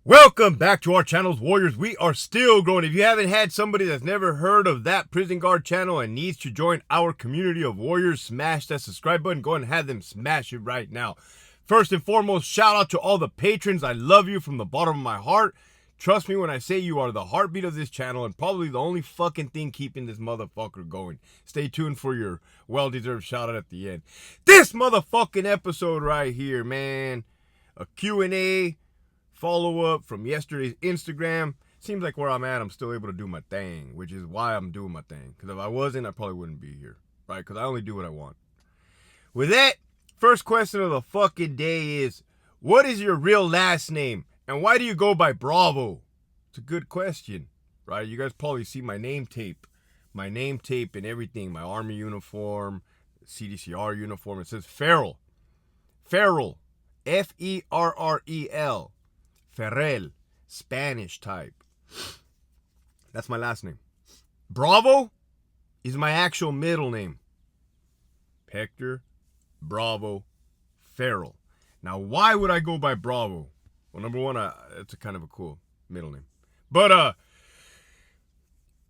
Welcome back to our channels, Warriors. We are still growing. If you haven't had somebody that's never heard of that Prison Guard channel and needs to join our community of Warriors, smash that subscribe button. Go ahead and have them smash it right now. First and foremost, shout out to all the patrons. I love you from the bottom of my heart. Trust me when I say you are the heartbeat of this channel and probably the only fucking thing keeping this motherfucker going. Stay tuned for your well-deserved shout out at the end. This motherfucking episode right here, man. A Q&A. Follow-up from yesterday's Instagram. Seems like where I'm at, I'm still able to do my thing, which is why I'm doing my thing. Because if I wasn't, I probably wouldn't be here, right? Because I only do what I want. With that, first question of the fucking day is, what is your real last name? And why do you go by Bravo? It's a good question, right? You guys probably see my name tape. My name tape and everything. My Army uniform, CDCR uniform. It says Ferrell. Ferrell. Ferrel. Ferrell, Spanish type. That's my last name. Bravo is my actual middle name. Hector Bravo Ferrell. Now, why would I go by Bravo? Well, number one, it's a kind of a cool middle name. But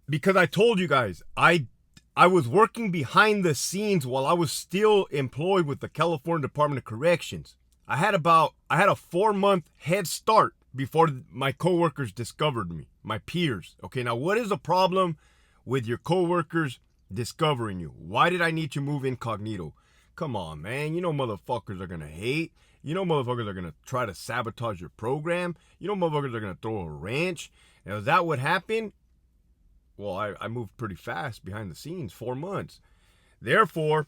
because I told you guys, I was working behind the scenes while I was still employed with the California Department of Corrections. I had a 4-month head start before my coworkers discovered me, my peers. Okay, now what is the problem with your coworkers discovering you? Why did I need to move incognito? Come on, man. You know motherfuckers are going to hate. You know motherfuckers are going to try to sabotage your program. You know motherfuckers are going to throw a wrench. And is that what happened? Well, I moved pretty fast behind the scenes, 4 months. Therefore,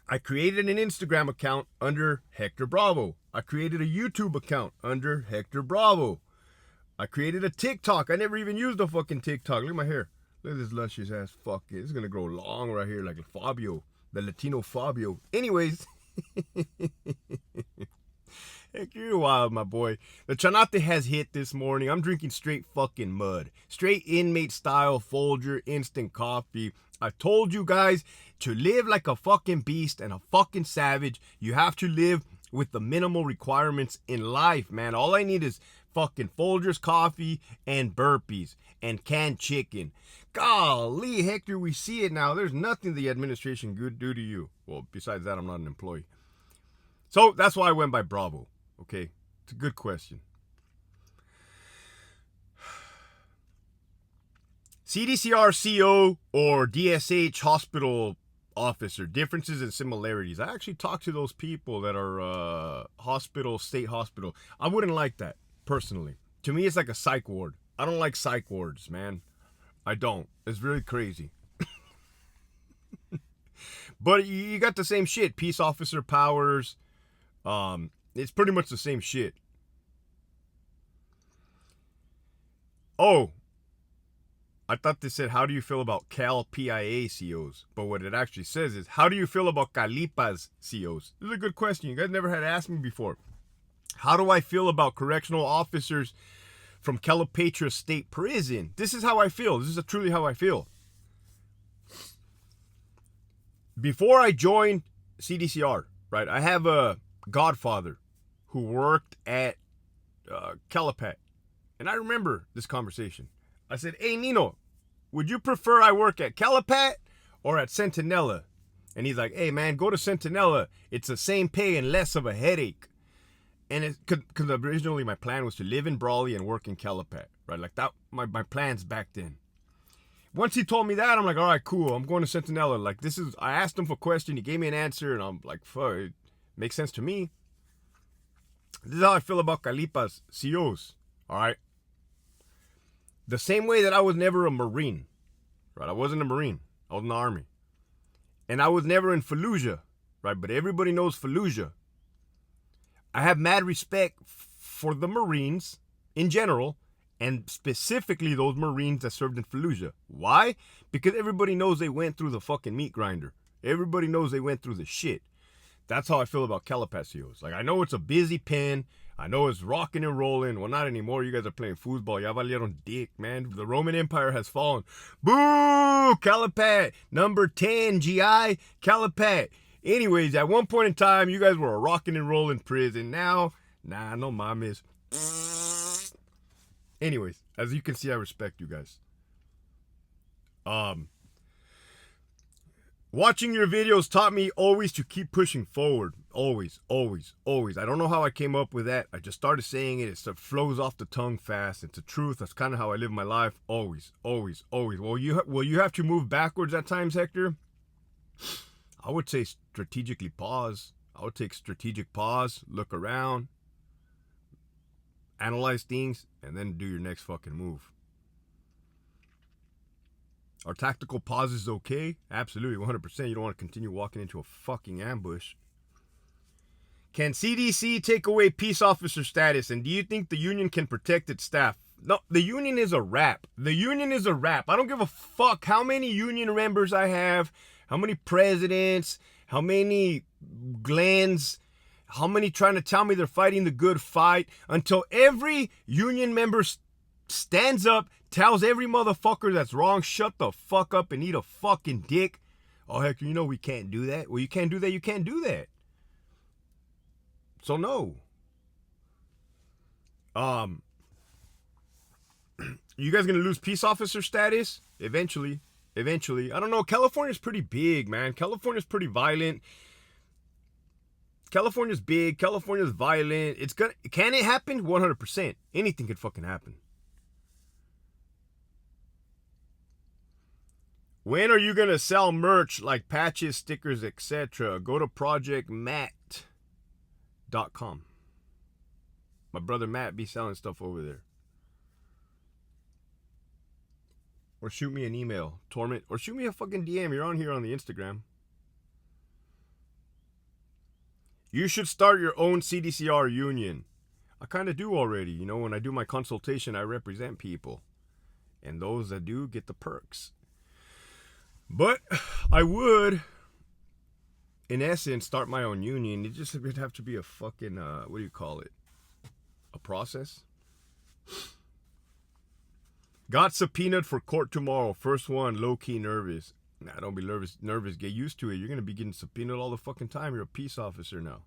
I created an Instagram account under Hector Bravo. I created a YouTube account under Hector Bravo. I created a TikTok. I never even used a fucking TikTok. Look at my hair. Look at this luscious ass. Fuck it. It's going to grow long right here like Fabio. The Latino Fabio. Anyways. Hector, you're wild, my boy. The chanate has hit this morning. I'm drinking straight fucking mud. Straight inmate style Folger instant coffee. I told you guys to live like a fucking beast and a fucking savage. You have to live with the minimal requirements in life, man. All I need is fucking Folgers coffee and burpees and canned chicken. Golly, Hector, we see it now. There's nothing the administration could do to you. Well, besides that, I'm not an employee. So that's why I went by Bravo. Okay, it's a good question. CDCR CO or DSH hospital officer, differences and similarities. I actually talked to those people that are state hospital. I wouldn't like that, personally. To me, it's like a psych ward. I don't like psych wards, man. I don't. It's really crazy. But you got the same shit. Peace officer powers. It's pretty much the same shit. Oh, I thought they said, how do you feel about Cal PIA COs? But what it actually says is, how do you feel about Calipas COs? This is a good question. You guys never had asked me before. How do I feel about correctional officers from Calipatria State Prison? This is how I feel. This is truly how I feel. Before I joined CDCR, right, I have a godfather who worked at Calipat. And I remember this conversation. I said, hey, Nino, would you prefer I work at Calipat or at Centinela? And he's like, hey, man, go to Centinela. It's the same pay and less of a headache. And it's because originally my plan was to live in Brawley and work in Calipat, right? Like that, my plans back then. Once he told me that, I'm like, all right, cool. I'm going to Centinela. Like, I asked him for a question. He gave me an answer. And I'm like, fuck, it makes sense to me. This is how I feel about Calipas COs, all right? The same way that I was never a Marine, right? I wasn't a Marine. I was in the Army. And I was never in Fallujah, right? But everybody knows Fallujah. I have mad respect for the Marines in general, and specifically those Marines that served in Fallujah. Why? Because everybody knows they went through the fucking meat grinder. Everybody knows they went through the shit. That's how I feel about Calipat COs. Like, I know it's a busy pen. I know it's rocking and rolling. Well, not anymore. You guys are playing foosball. Ya valieron dick, man. The Roman Empire has fallen. Boo! Calipat. Number 10, GI. Calipat. Anyways, at one point in time, you guys were a rocking and rolling prison. Now, nah, no mames. Anyways, as you can see, I respect you guys. Watching your videos taught me always to keep pushing forward. Always, always, always. I don't know how I came up with that. I just started saying it. It flows off the tongue fast. It's the truth. That's kind of how I live my life. Always, always, always. Well, you have to move backwards at times, Hector? I would say strategically pause. I would take strategic pause, look around, analyze things, and then do your next fucking move. Are tactical pauses okay? Absolutely, 100%. You don't want to continue walking into a fucking ambush. Can CDC take away peace officer status? And do you think the union can protect its staff? No, the union is a wrap. The union is a wrap. I don't give a fuck how many union members I have, how many presidents, how many Glens, how many trying to tell me they're fighting the good fight, until every union member stands up, tells every motherfucker that's wrong, shut the fuck up and eat a fucking dick. Oh, Hector, you know we can't do that. Well, you can't do that, you can't do that. So no. You guys gonna lose peace officer status? Eventually. I don't know. California's pretty big, man. California's pretty violent. California's big. California's violent. Can it happen? 100%. Anything could fucking happen. When are you going to sell merch like patches, stickers, etc.? Go to projectmatt.com. My brother Matt be selling stuff over there. Or shoot me an email, Torment. Or shoot me a fucking DM. You're on here on the Instagram. You should start your own CDCR union. I kind of do already. You know, when I do my consultation, I represent people. And those that do get the perks. But I would, in essence, start my own union. It just would have to be a fucking, what do you call it? A process? Got subpoenaed for court tomorrow. First one, low-key nervous. Nah, don't be nervous. Get used to it. You're going to be getting subpoenaed all the fucking time. You're a peace officer now.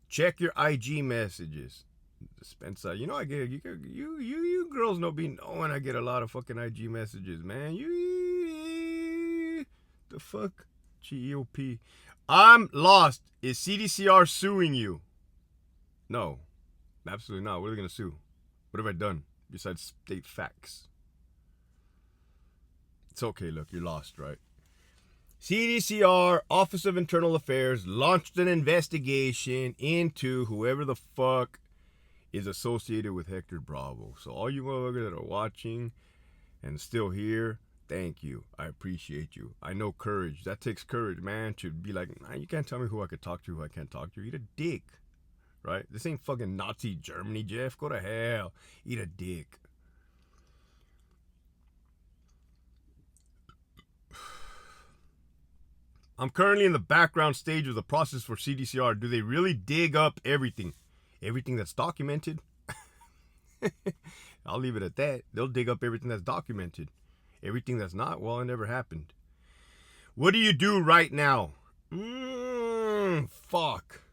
Check your IG messages. Spencer, you know I get you girls know be knowing I get a lot of fucking IG messages, man. The fuck? GEOP. I'm lost. Is CDCR suing you? No. Absolutely not. What are they gonna sue? What have I done besides state facts? It's okay, look, you're lost, right? CDCR, Office of Internal Affairs, launched an investigation into whoever the fuck is associated with Hector Bravo. So all you motherfuckers that are watching and still here, thank you. I appreciate you. I know courage. That takes courage, man, to be like, nah, you can't tell me who I could talk to, who I can't talk to. Eat a dick, right? This ain't fucking Nazi Germany, Jeff. Go to hell. Eat a dick. I'm currently in the background stage of the process for CDCR. Do they really dig up everything? Everything that's documented? I'll leave it at that. They'll dig up everything that's documented. Everything that's not, well, it never happened. What do you do right now? Fuck.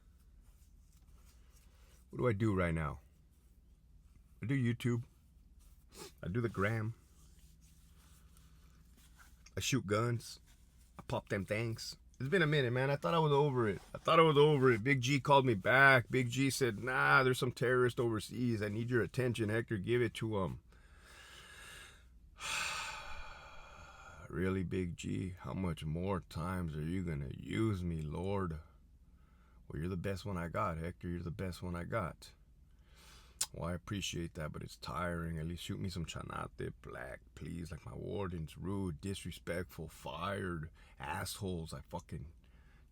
What do I do right now? I do YouTube. I do the gram. I shoot guns. I pop them things. It's been a minute, man. I thought I was over it. Big G called me back. Big G said, nah, there's some terrorist overseas. I need your attention, Hector. Give it to him. Really, Big G? How much more times are you going to use me, Lord? Well, you're the best one I got, Hector. You're the best one I got. Well, I appreciate that, but it's tiring. At least shoot me some chanate black, please. Like my warden's rude, disrespectful, fired, assholes. I fucking,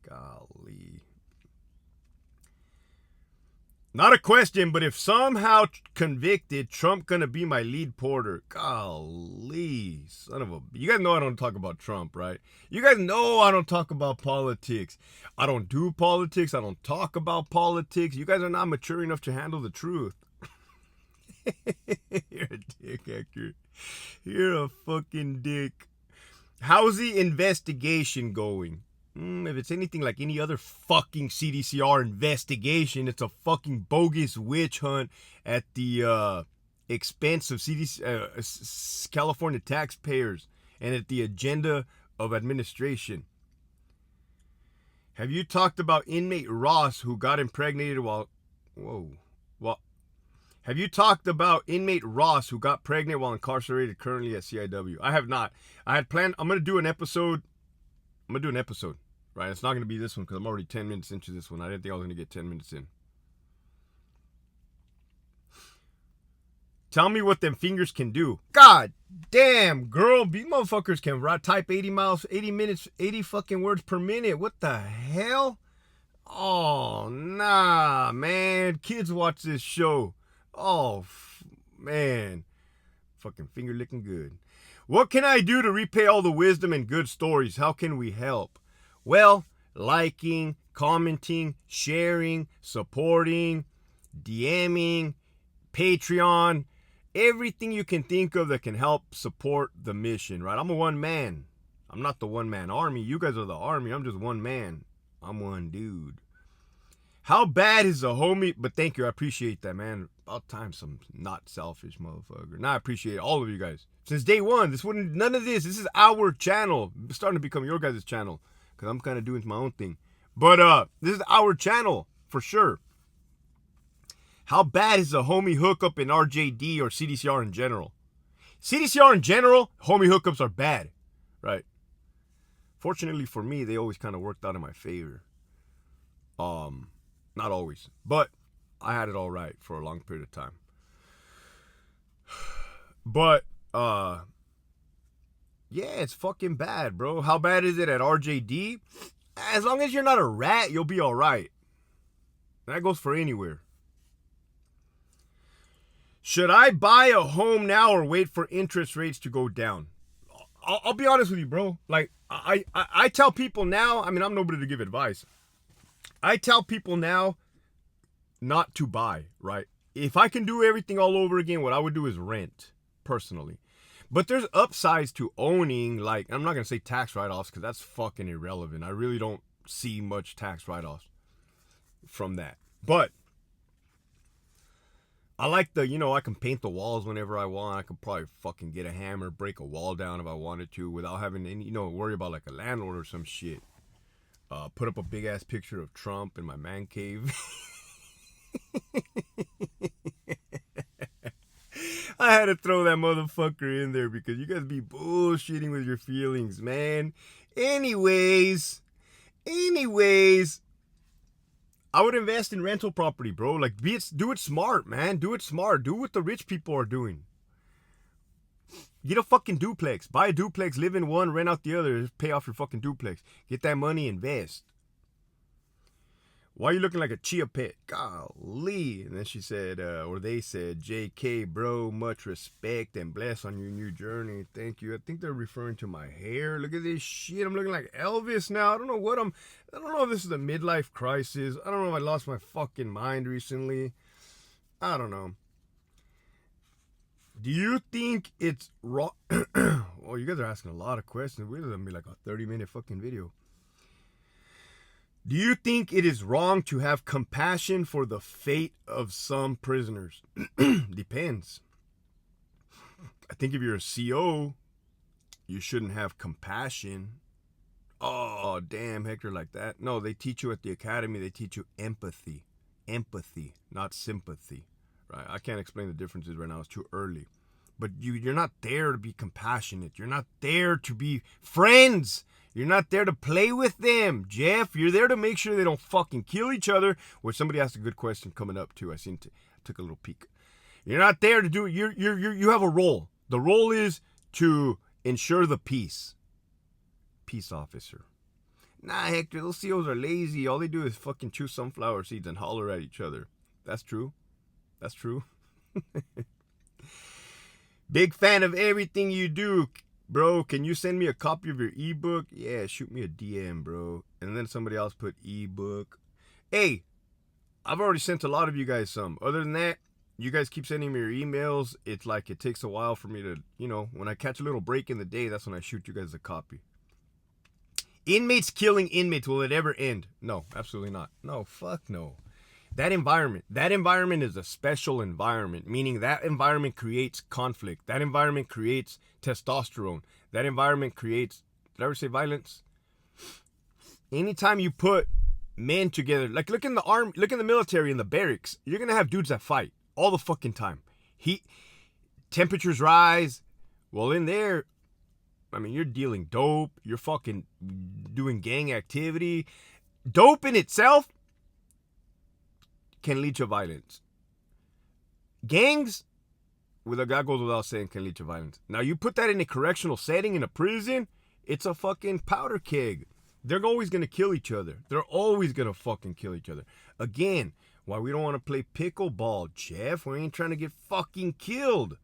golly. Not a question, but if somehow convicted, Trump gonna be my lead porter. Golly, son of a... You guys know I don't talk about Trump, right? You guys know I don't talk about politics. I don't do politics. I don't talk about politics. You guys are not mature enough to handle the truth. You're a dick, Hector. You're a fucking dick. How's the investigation going? If it's anything like any other fucking CDCR investigation, it's a fucking bogus witch hunt at the expense of California taxpayers and at the agenda of administration. Have you talked about inmate Ross who got impregnated while... Have you talked about inmate Ross who got pregnant while incarcerated currently at CIW? I have not. I had planned... I'm going to do an episode. Right? It's not going to be this one because I'm already 10 minutes into this one. I didn't think I was going to get 10 minutes in. Tell me what them fingers can do. God damn, girl. These motherfuckers can type 80 minutes, 80 fucking words per minute. What the hell? Oh, nah, man. Kids watch this show. Oh, man. Fucking finger licking good. What can I do to repay all the wisdom and good stories? How can we help? Well, liking, commenting, sharing, supporting, DMing, Patreon, everything you can think of that can help support the mission, right? I'm a one man. I'm not the one man army. You guys are the army. I'm just one man. I'm one dude. How bad is the homie? But thank you. I appreciate that, man. About time some not selfish motherfucker. Nah, I appreciate all of you guys. Since day one, none of this. This is our channel. It's starting to become your guys' channel. Because I'm kind of doing my own thing. But this is our channel. For sure. How bad is the homie hookup in RJD or CDCR in general? CDCR in general, homie hookups are bad. Right? Fortunately for me, they always kind of worked out in my favor. Not always. But I had it all right for a long period of time. But, yeah, it's fucking bad, bro. How bad is it at RJD? As long as you're not a rat, you'll be all right. That goes for anywhere. Should I buy a home now or wait for interest rates to go down? I'll be honest with you, bro. Like, I tell people now, I mean, I'm nobody to give advice. I tell people now not to buy, right? If I can do everything all over again, what I would do is rent, personally. But there's upsides to owning, like, I'm not going to say tax write-offs because that's fucking irrelevant. I really don't see much tax write-offs from that. But I like I can paint the walls whenever I want. I could probably fucking get a hammer, break a wall down if I wanted to without having any, worry about like a landlord or some shit. Put up a big ass picture of Trump in my man cave. I had to throw that motherfucker in there because you guys be bullshitting with your feelings, man. Anyways, I would invest in rental property, bro. Like, do it smart, man. Do it smart. Do what the rich people are doing. Get a fucking duplex. Buy a duplex, live in one, rent out the other, pay off your fucking duplex. Get that money, invest. Why are you looking like a chia pet? Golly. And then she said, or they said, JK, bro, much respect and bless on your new journey. Thank you. I think they're referring to my hair. Look at this shit. I'm looking like Elvis now. I don't know if this is a midlife crisis. I don't know if I lost my fucking mind recently. I don't know. Do you think it's wrong? Well, you guys are asking a lot of questions. We're going to be like a 30-minute fucking video. Do you think it is wrong to have compassion for the fate of some prisoners? Depends. I think if you're a CO, you shouldn't have compassion. Oh, damn, Hector, like that. No, they teach you at the academy, they teach you empathy. Empathy, not sympathy. Right? I can't explain the differences right now. It's too early. But you're not there to be compassionate. You're not there to be friends. You're not there to play with them, Jeff. You're there to make sure they don't fucking kill each other. Which somebody asked a good question coming up too. I took a little peek. You're not there to do. You have a role. The role is to ensure the peace. Peace officer. Nah, Hector. Those COs are lazy. All they do is fucking chew sunflower seeds and holler at each other. That's true. That's true. Big fan of everything you do, bro. Can you send me a copy of your ebook? Yeah, shoot me a DM, bro. And then somebody else put ebook. Hey, I've already sent a lot of you guys some. Other than that, you guys keep sending me your emails. It's like it takes a while for me to, when I catch a little break in the day, that's when I shoot you guys a copy. Inmates killing inmates, will it ever end? No, absolutely not. No, fuck no. That environment is a special environment, meaning that environment creates conflict. That environment creates testosterone. That environment creates, did I ever say violence? Anytime you put men together, like look in the army, look in the military, in the barracks, you're gonna have dudes that fight all the fucking time. Temperatures rise. Well, in there, I mean, you're dealing dope, you're fucking doing gang activity. Dope in itself can lead to violence. Gangs, well, that goes without saying, can lead to violence. Now, you put that in a correctional setting, in a prison, it's a fucking powder keg. They're always going to kill each other. They're always going to fucking kill each other. Again, why we don't want to play pickleball, Jeff? We ain't trying to get fucking killed.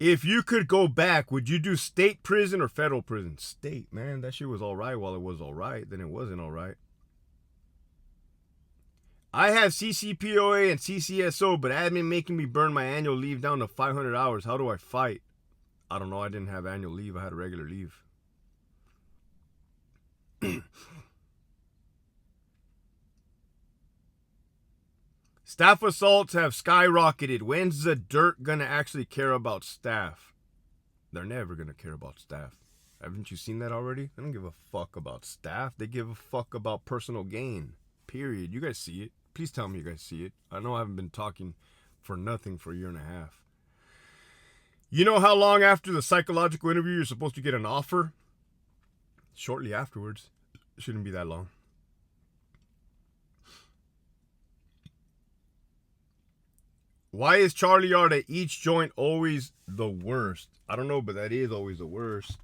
If you could go back, would you do state prison or federal prison? State, man. That shit was all right while it was all right. Then it wasn't all right. I have CCPOA and CCSO, but admin making me burn my annual leave down to 500 hours. How do I fight? I don't know. I didn't have annual leave. I had a regular leave. Staff assaults have skyrocketed. When's the dirt gonna actually care about staff? They're never gonna care about staff. Haven't you seen that already? They don't give a fuck about staff. They give a fuck about personal gain. Period. You guys see it. Please tell me you guys see it. I know I haven't been talking for nothing for a year and a half. You know how long after the psychological interview you're supposed to get an offer? Shortly afterwards. It shouldn't be that long. Why is Charlie Yard at each joint always the worst? I don't know, but that is always the worst.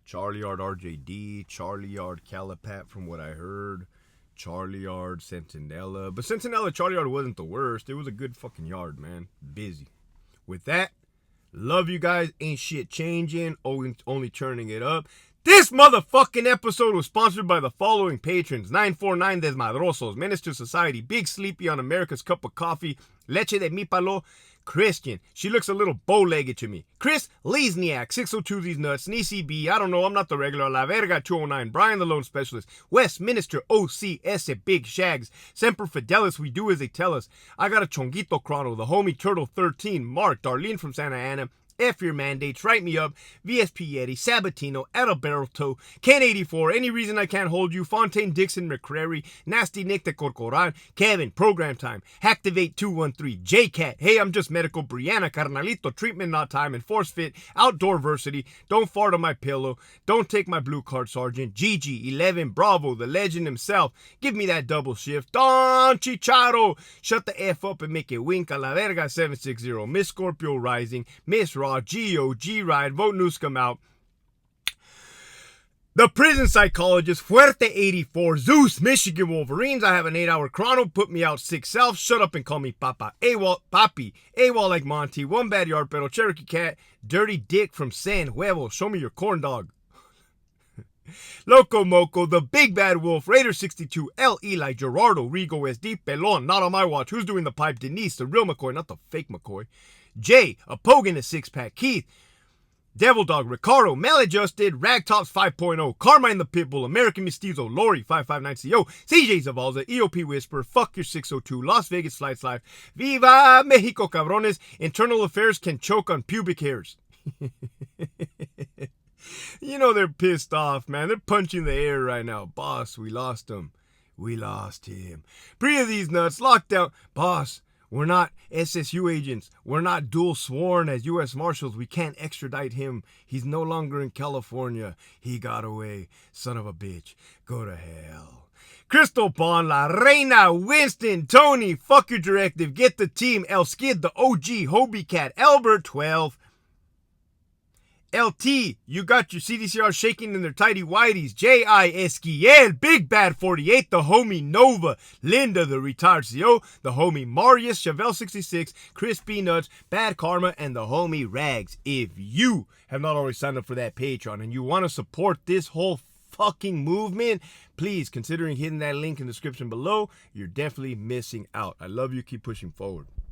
Charlie Yard RJD, Charlie Yard Calipat from what I heard, Charlie Yard Centinela. But Centinela, Charlie Yard wasn't the worst. It was a good fucking yard, man. Busy. With that, love you guys. Ain't shit changing. Only turning it up. This motherfucking episode was sponsored by the following patrons. 949 Desmadrosos, Menace to Society, Big Sleepy on America's Cup of Coffee, Leche de Mi Palo, Christian. She looks a little bow-legged to me. Chris Lesniak, 602 These Nuts, Nisi B, I don't know, I'm not the regular, La Verga 209, Brian the Lone Specialist, West Minister, OCS, Big Shags, Semper Fidelis, we do as they tell us. I got a Chonguito Chrono, the homie Turtle 13, Mark, Darlene from Santa Ana, F your mandates, write me up, VSP Yeti, Sabatino, Adalberto, Ken84, Any Reason I Can't Hold You, Fontaine Dixon McCrary, Nasty Nick de Corcoran, Kevin, Program Time, Hacktivate 213, JCat, Hey I'm Just Medical, Brianna, Carnalito, Treatment Not Time, and Force Fit, Outdoor Versity, Don't Fart on My Pillow, Don't Take My Blue Card Sergeant, Gigi, 11, Bravo, the legend himself, Give Me That Double Shift, Don Chicharo, Shut the F Up and Make It Wink, a La Verga 760, Miss Scorpio Rising, Miss Raw, Geo, G-Ride, Vote Newscom out. The Prison Psychologist, Fuerte 84, Zeus, Michigan Wolverines. I have an 8-hour chrono, put me out 6 self, shut up and call me Papa. AWOL, Papi, AWOL like Monty, One Bad Yard Pero, Cherokee Cat, Dirty Dick from San Huevo, show me your corn dog. Loco Moco, The Big Bad Wolf, Raider 62, L. Eli, Gerardo, Rigo SD, Pelon, not on my watch. Who's doing the pipe? Denise, the real McCoy, not the fake McCoy. Jay, a Pogan, a 6-pack. Keith, Devil Dog, Ricardo, Maladjusted, Ragtops 5.0, Carmine the Pitbull, American Mestizo, Lori 559CO, CJ Zavalza, EOP Whisper, Fuck Your 602, Las Vegas Flights Life, Viva Mexico Cabrones, Internal Affairs can choke on pubic hairs. You know they're pissed off, man. They're punching the air right now. Boss, we lost him. We lost him. Pre of these nuts, locked out. Boss, we're not SSU agents. We're not dual sworn as U.S. Marshals. We can't extradite him. He's no longer in California. He got away. Son of a bitch. Go to hell. Crystal Pond, La Reina, Winston, Tony, Fuck Your Directive, Get the Team, El Skid, the OG, Hobie Cat, Albert 12. LT, you got your CDCR shaking in their tidy whities. J.I. Esquiel, Big Bad 48, the homie Nova, Linda, the retired CO, the homie Marius, Chevelle 66, Chris Peanuts, Bad Karma, and the homie Rags. If you have not already signed up for that Patreon and you want to support this whole fucking movement, please consider hitting that link in the description below. You're definitely missing out. I love you. Keep pushing forward.